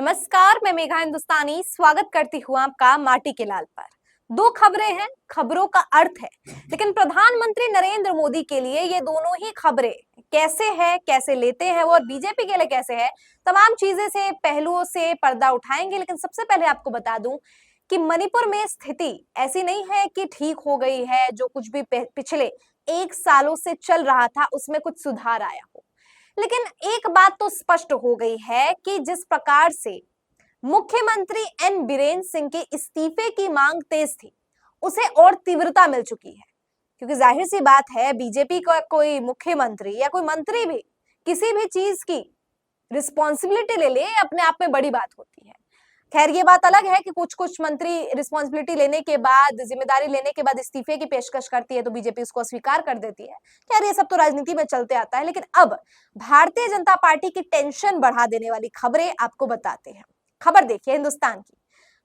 नमस्कार, मैं मेघा हिंदुस्तानी स्वागत करती हूँ आपका माटी के लाल पर। दो खबरें हैं, खबरों का अर्थ है, लेकिन प्रधानमंत्री नरेंद्र मोदी के लिए ये दोनों ही खबरें कैसे है, कैसे लेते हैं वो और बीजेपी के लिए कैसे है, तमाम चीजें से पहलुओं से पर्दा उठाएंगे। लेकिन सबसे पहले आपको बता दूं कि मणिपुर में स्थिति ऐसी नहीं है कि ठीक हो गई है। जो कुछ भी पिछले 1 सालों से चल रहा था उसमें कुछ सुधार आया हो, लेकिन एक बात तो स्पष्ट हो गई है कि जिस प्रकार से मुख्यमंत्री एन बीरेन सिंह के इस्तीफे की मांग तेज थी, उसे और तीव्रता मिल चुकी है। क्योंकि जाहिर सी बात है, बीजेपी का कोई मुख्यमंत्री या कोई मंत्री भी किसी भी चीज की रिस्पॉन्सिबिलिटी ले ले, अपने आप में बड़ी बात होती है। खैर, ये बात अलग है कि कुछ कुछ मंत्री रिस्पॉन्सिबिलिटी लेने के बाद, जिम्मेदारी लेने के बाद इस्तीफे की पेशकश करती है तो बीजेपी उसको अस्वीकार कर देती है। खैर, ये सब तो राजनीति में चलते आता है। लेकिन अब भारतीय जनता पार्टी की टेंशन बढ़ा देने वाली खबरें आपको बताते हैं। खबर देखिए हिंदुस्तान की।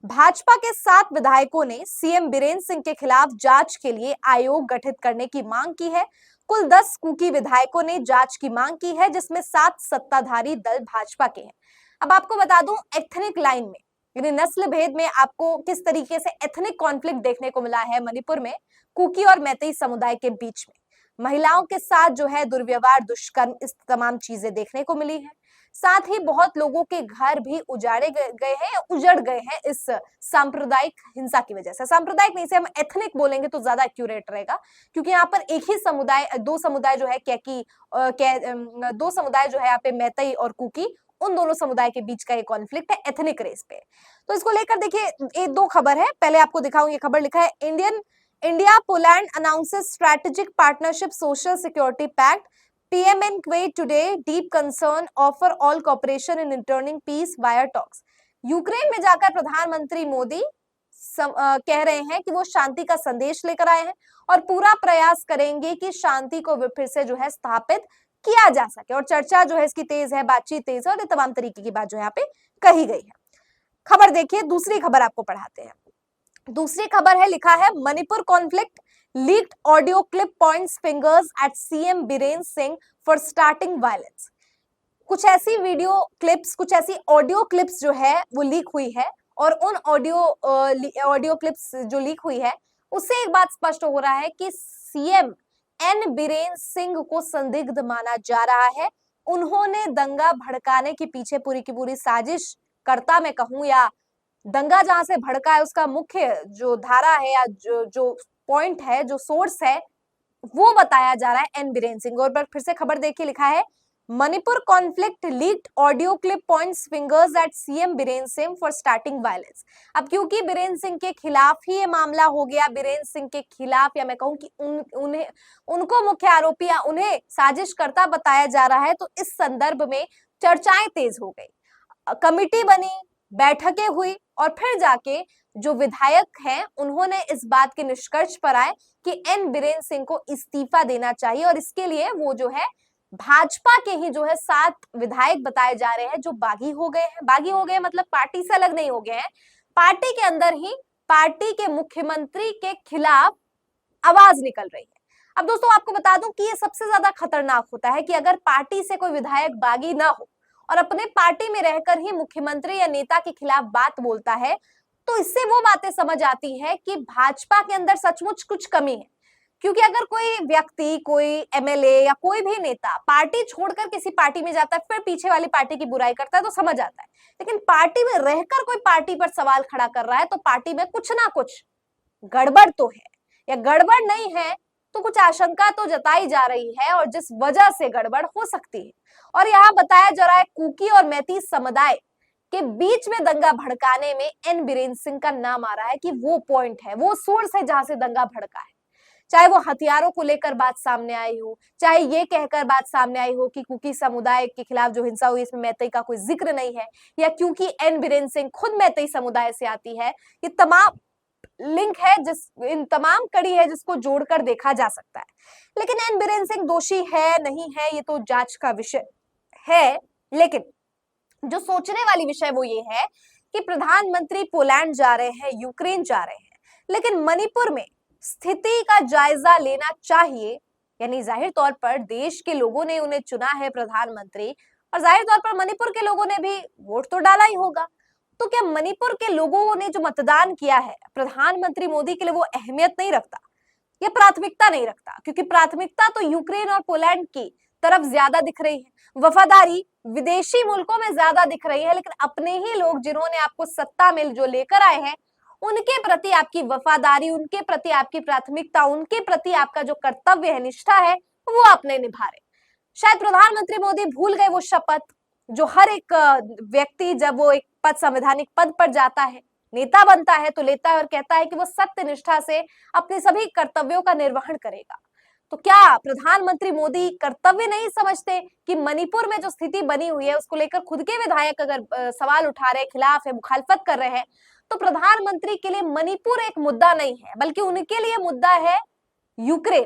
भाजपा के 7 विधायकों ने सीएम बीरेन सिंह के खिलाफ जांच के लिए आयोग गठित करने की मांग की है। कुल 10 कुकी विधायकों ने जांच की मांग की है, जिसमें 7 सत्ताधारी दल भाजपा के हैं। अब आपको बता दूं, एथनिक लाइन में यानी नस्ल भेद में आपको किस तरीके से एथनिक कॉन्फ्लिक्ट देखने को मिला है मणिपुर में कुकी और मैतेई समुदाय के बीच में। महिलाओं के साथ जो है दुर्व्यवहार, दुष्कर्म, इस तमाम चीजें देखने को मिली है। साथ ही बहुत लोगों के घर भी उजाड़े गए हैं, उजड़ गए हैं इस सांप्रदायिक हिंसा की वजह से। सांप्रदायिक नहीं से हम एथनिक बोलेंगे तो ज्यादा एक्यूरेट रहेगा, क्योंकि यहाँ पर एक ही समुदाय, दो समुदाय जो है दो समुदाय जो है यहाँ पे मैतेई और कुकी, उन दोनों समुदाय के बीच का एक कॉन्फ्लिक्ट है एथनिक रेस पे। तो इसको लेकर देखिए, एक दो खबर है, पहले आपको दिखाऊं। ये खबर लिखा है India Poland announces strategic partnership social security pact, PM in Kuwait today, deep concern, offer all cooperation in returning peace via talks। Ukraine में जाकर प्रधानमंत्री मोदी कह रहे हैं कि वो शांति का संदेश लेकर आए हैं और पूरा प्रयास करेंगे कि शांति को फिर से जो है स्थापित किया जा सके। और चर्चा जो है इसकी तेज है, बातचीत तेज है और तमाम तरीके की बात जो यहाँ पे कही गई है। खबर देखिए, दूसरी खबर आपको पढ़ाते हैं। दूसरी खबर है, लिखा है Manipur conflict, leaked audio clip points fingers eight CM Biren Singh for starting violence. कुछ ऐसी वीडियो क्लिप्स, कुछ ऐसी ऑडियो क्लिप्स जो है वो लीक हुई है, और उन ऑडियो क्लिप्स जो लीक हुई है उससे एक बात स्पष्ट हो रहा है कि सीएम एन बीरेन सिंह को संदिग्ध माना जा रहा है। उन्होंने दंगा भड़काने के पीछे पूरी की पूरी साजिश करता मैं कहूं, या दंगा जहां से भड़का है उसका मुख्य जो धारा है या जो पॉइंट है, जो सोर्स है, वो बताया जा रहा है एन बीरेन सिंह। और फिर से खबर देखिए, लिखा है Manipur conflict, leaked audio clip points fingers eight CM Biren Singh for starting violence. अब क्योंकि बीरेन सिंह के खिलाफ ही ये मामला हो गया, बीरेन सिंह के खिलाफ, या मैं कहूं कि उनको मुख्य आरोपी या उन्हें साजिशकर्ता बताया जा रहा है, तो इस संदर्भ में चर्चाएं तेज हो गई। कमिटी बनी, बैठकें हुई और फिर जाके जो विधायक हैं उन्होंने इस बात के निष्कर्ष पर आए कि एन बीरेन सिंह को इस्तीफा देना चाहिए। और इसके लिए वो जो है भाजपा के ही जो है 7 विधायक बताए जा रहे हैं जो बागी हो गए हैं। बागी हो गए मतलब पार्टी से अलग नहीं हो गए हैं, पार्टी के अंदर ही पार्टी के मुख्यमंत्री के खिलाफ आवाज निकल रही है। अब दोस्तों आपको बता दूं कि ये सबसे ज्यादा खतरनाक होता है कि अगर पार्टी से कोई विधायक बागी ना हो और अपने पार्टी में रहकर ही मुख्यमंत्री या नेता के खिलाफ बात बोलता है, तो इससे वो बातें समझ आती है कि भाजपा के अंदर सचमुच कुछ कमी है। क्योंकि अगर कोई व्यक्ति, कोई एमएलए या कोई भी नेता पार्टी छोड़कर किसी पार्टी में जाता है, फिर पीछे वाली पार्टी की बुराई करता है, तो समझ आता है। लेकिन पार्टी में रहकर कोई पार्टी पर सवाल खड़ा कर रहा है, तो पार्टी में कुछ ना कुछ गड़बड़ तो है, या गड़बड़ नहीं है तो कुछ आशंका तो जताई जा रही है, और जिस वजह से गड़बड़ हो सकती है। और यहाँ बताया जा रहा है कुकी और मैती समुदाय के बीच में दंगा भड़काने में एन बीरेन सिंह का नाम आ रहा है कि वो पॉइंट है, वो सोर्स है जहां से दंगा भड़का है। चाहे वो हथियारों को लेकर बात सामने आई हो, चाहे ये कहकर बात सामने आई हो कि कुकी समुदाय के खिलाफ जो हिंसा हुई इसमें मैतेई का कोई जिक्र नहीं है, या क्योंकि एन बीरेन सिंह खुद मैतेई समुदाय से आती है। ये तमाम लिंक है, इन तमाम कड़ी है जिसको जोड़कर देखा जा सकता है। लेकिन एन बीरेन सिंह दोषी है नहीं है ये तो जांच का विषय है। लेकिन जो सोचने वाली विषय वो ये है कि प्रधानमंत्री पोलैंड जा रहे हैं, यूक्रेन जा रहे हैं, लेकिन मणिपुर में स्थिति का जायजा लेना चाहिए। यानी जाहिर तौर पर देश के लोगों ने उन्हें चुना है प्रधानमंत्री, और जाहिर तौर पर मणिपुर के लोगों ने भी वोट तो डाला ही होगा। तो क्या मणिपुर के लोगों ने जो मतदान किया है प्रधानमंत्री मोदी के लिए वो अहमियत नहीं रखता, ये प्राथमिकता नहीं रखता? क्योंकि प्राथमिकता तो यूक्रेन और पोलैंड की तरफ ज्यादा दिख रही है, वफादारी विदेशी मुल्कों में ज्यादा दिख रही है, लेकिन अपने ही लोग जिन्होंने आपको सत्ता में जो लेकर आए हैं उनके प्रति आपकी वफादारी, उनके प्रति आपकी प्राथमिकता, उनके प्रति आपका जो कर्तव्य है, निष्ठा है, वो आप नहीं निभा रहे। शायद प्रधानमंत्री मोदी भूल गए वो शपथ जो हर एक व्यक्ति जब वो एक पद, संवैधानिक पद पर जाता है, नेता बनता है, तो लेता है और कहता है कि वो सत्य निष्ठा से अपने सभी कर्तव्यों का निर्वहन करेगा। तो क्या प्रधानमंत्री मोदी कर्तव्य नहीं समझते कि मणिपुर में जो स्थिति बनी हुई है उसको लेकर खुद के विधायक अगर सवाल उठा रहे, खिलाफ है, मुखालफत कर रहे हैं, तो प्रधानमंत्री के लिए मणिपुर एक मुद्दा नहीं है, बल्कि उनके लिए मुद्दा है यूक्रेन।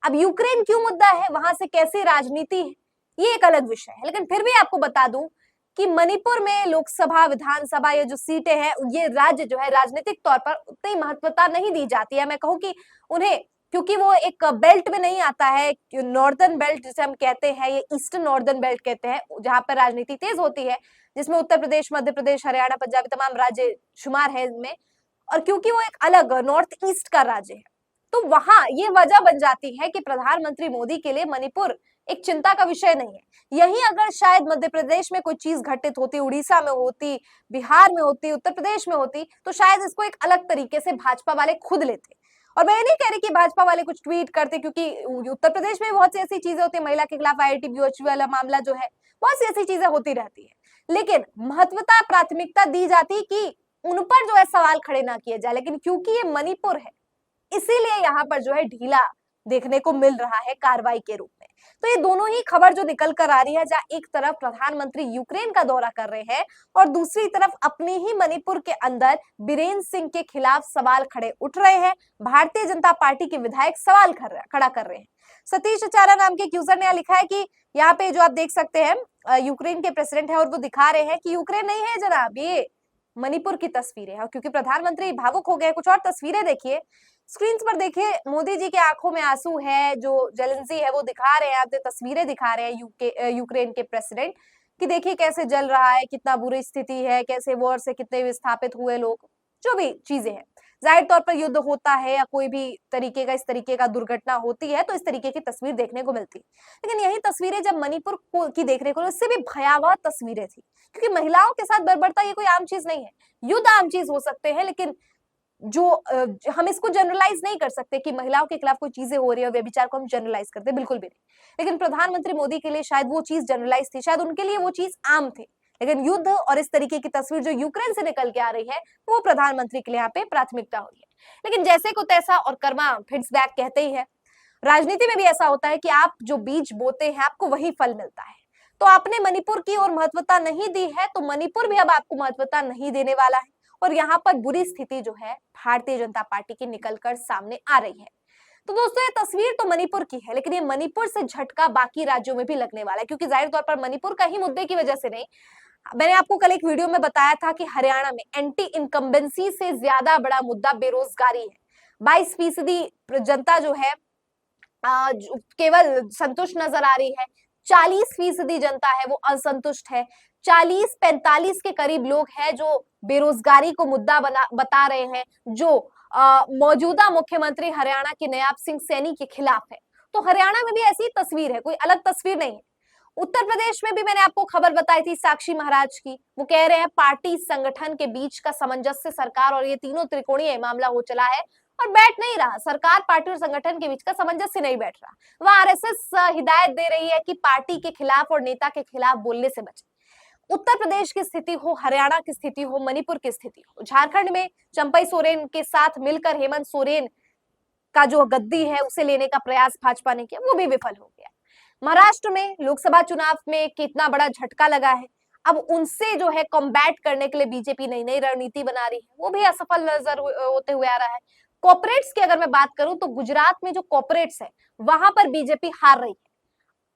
अब यूक्रेन क्यों मुद्दा है, वहां से कैसी राजनीति है, ये एक अलग विषय है। लेकिन फिर भी आपको बता दूं कि मणिपुर में लोकसभा, विधानसभा, ये जो सीटें हैं, ये राज्य जो है राजनीतिक तौर पर उतनी महत्वता नहीं दी जाती है। मैं कहूँ कि उन्हें, क्योंकि वो एक बेल्ट में नहीं आता है, नॉर्दर्न बेल्ट जिसे हम कहते हैं, ये ईस्टर्न नॉर्दर्न बेल्ट कहते हैं, जहां पर राजनीति तेज होती है, जिसमें उत्तर प्रदेश, मध्य प्रदेश, हरियाणा, पंजाब तमाम राज्य शुमार है इनमें। और क्योंकि वो एक अलग नॉर्थ ईस्ट का राज्य है, तो वहां ये वजह बन जाती है कि प्रधानमंत्री मोदी के लिए मणिपुर एक चिंता का विषय नहीं है। यही अगर शायद मध्य प्रदेश में कोई चीज घटित होती, उड़ीसा में होती, बिहार में होती, उत्तर प्रदेश में होती, तो शायद इसको एक अलग तरीके से भाजपा वाले खुद लेते। और मैं नहीं कह रही कि भाजपा वाले कुछ ट्वीट करते, क्योंकि उत्तर प्रदेश में बहुत सी ऐसी चीजें होती है, महिला के खिलाफ IIT वाला मामला जो है, बहुत सी ऐसी चीजें होती रहती है, लेकिन महत्वता, प्राथमिकता दी जाती कि उन पर जो है सवाल खड़े ना किए जाए। लेकिन क्योंकि ये मणिपुर है, इसीलिए यहाँ पर जो है ढीला देखने को मिल रहा है कार्रवाई के रूप में। तो ये दोनों ही खबर जो निकल कर आ रही है, जहां एक तरफ प्रधानमंत्री यूक्रेन का दौरा कर रहे हैं और दूसरी तरफ अपने ही मणिपुर के अंदर बीरेन सिंह के खिलाफ सवाल खड़े उठ रहे हैं, भारतीय जनता पार्टी के विधायक सवाल खड़ा कर रहे हैं। सतीश आचार्य नाम के यूजर ने लिखा है कि यहाँ पे जो आप देख सकते हैं यूक्रेन के प्रेसिडेंट है और वो दिखा रहे हैं कि यूक्रेन नहीं है जनाब, ये मणिपुर की तस्वीरें हैं। क्योंकि प्रधानमंत्री भावुक हो गए, कुछ और तस्वीरें देखिए स्क्रीन पर, देखिए मोदी जी के आंखों में आंसू है, जो जेलेंस्की है वो दिखा रहे हैं, आप तस्वीरें दिखा रहे हैं यूक्रेन के प्रेसिडेंट कि देखिए कैसे जल रहा है, कितना बुरी स्थिति है, कैसे वॉर से कितने विस्थापित हुए लोग, जो भी चीजें हैं। जाहिर तौर पर युद्ध होता है या कोई भी तरीके का इस तरीके का दुर्घटना होती है तो इस तरीके की तस्वीर देखने को मिलती है। लेकिन यही तस्वीरें जब मणिपुर की देखने को, इससे भी भयावह तस्वीरें थी, क्योंकि महिलाओं के साथ बर्बरता ये कोई आम चीज नहीं है। युद्ध आम चीज हो सकते हैं, लेकिन जो हम इसको जनरलाइज नहीं कर सकते कि महिलाओं के खिलाफ कोई चीजें हो रही है, व्यभिचार को हम जनरलाइज करते, बिल्कुल भी नहीं। लेकिन प्रधानमंत्री मोदी के लिए शायद वो चीज जनरलाइज थी, शायद उनके लिए वो चीज आम थी। लेकिन युद्ध और इस तरीके की तस्वीर जो यूक्रेन से निकल के आ रही है, वो प्रधानमंत्री के लिए यहाँ पे प्राथमिकता हो रही है। लेकिन जैसे को तैसा और कर्मा फिट्स बैक कहते ही है, राजनीति में भी ऐसा होता है कि आप जो बीज बोते हैं आपको वही फल मिलता है। तो आपने मणिपुर की ओर महत्वता नहीं दी है, तो मणिपुर भी अब आपको महत्वता नहीं देने वाला है। और यहाँ पर बुरी स्थिति जो है भारतीय जनता पार्टी की निकलकर सामने आ रही है। तो दोस्तों ये तस्वीर तो मणिपुर की है, लेकिन ये मणिपुर से झटका बाकी राज्यों में भी लगने वाला है, क्योंकि जाहिर तौर पर मणिपुर का ही मुद्दे की वजह से नहीं। मैंने आपको कल एक वीडियो में बताया था कि हरियाणा में एंटी इनकम्बेंसी से ज्यादा बड़ा मुद्दा बेरोजगारी है। 22% जनता जो है केवल संतुष्ट नजर आ रही है, 40% जनता है वो असंतुष्ट है। 40-45 के करीब लोग हैं जो बेरोजगारी को मुद्दा बता रहे हैं, जो मौजूदा मुख्यमंत्री हरियाणा के नयाब सिंह सैनी के खिलाफ है। तो हरियाणा में भी ऐसी तस्वीर है, कोई अलग तस्वीर नहीं है। उत्तर प्रदेश में भी मैंने आपको खबर बताई थी साक्षी महाराज की, वो कह रहे हैं पार्टी संगठन के बीच का सामंजस्य सरकार और ये तीनों त्रिकोणीय मामला हो चला है और बैठ नहीं रहा। सरकार, पार्टी और संगठन के बीच का सामंजस्य नहीं बैठ रहा। वह RSS हिदायत दे रही है कि पार्टी के खिलाफ और नेता के खिलाफ बोलने से बचे। उत्तर प्रदेश की स्थिति हो, हरियाणा की स्थिति हो, मणिपुर की स्थिति हो, झारखंड में चंपई सोरेन के साथ मिलकर हेमंत सोरेन का जो गद्दी है उसे लेने का प्रयास भाजपा ने किया, वो भी विफल हो गया। महाराष्ट्र में लोकसभा चुनाव में कितना बड़ा झटका लगा है, अब उनसे जो है कॉम्बैट करने के लिए बीजेपी नई नई रणनीति बना रही है, वो भी असफल नजर होते हुए आ रहा है। कॉर्पोरेट्स की अगर मैं बात करूं तो गुजरात में जो कॉर्पोरेट्स है वहां पर बीजेपी हार रही है।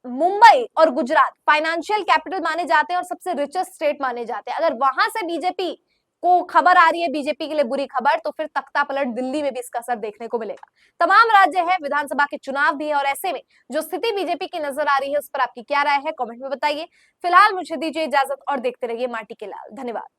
मुंबई और गुजरात फाइनेंशियल कैपिटल माने जाते हैं और सबसे रिचेस्ट स्टेट माने जाते हैं। अगर वहां से बीजेपी को खबर आ रही है बीजेपी के लिए बुरी खबर, तो फिर तख्ता पलट दिल्ली में भी इसका असर देखने को मिलेगा। तमाम राज्य है, विधानसभा के चुनाव भी है, और ऐसे में जो स्थिति बीजेपी की नजर आ रही है उस पर आपकी क्या राय है, कमेंट में बताइए। फिलहाल मुझे दीजिए इजाजत और देखते रहिए माटी के लाल। धन्यवाद।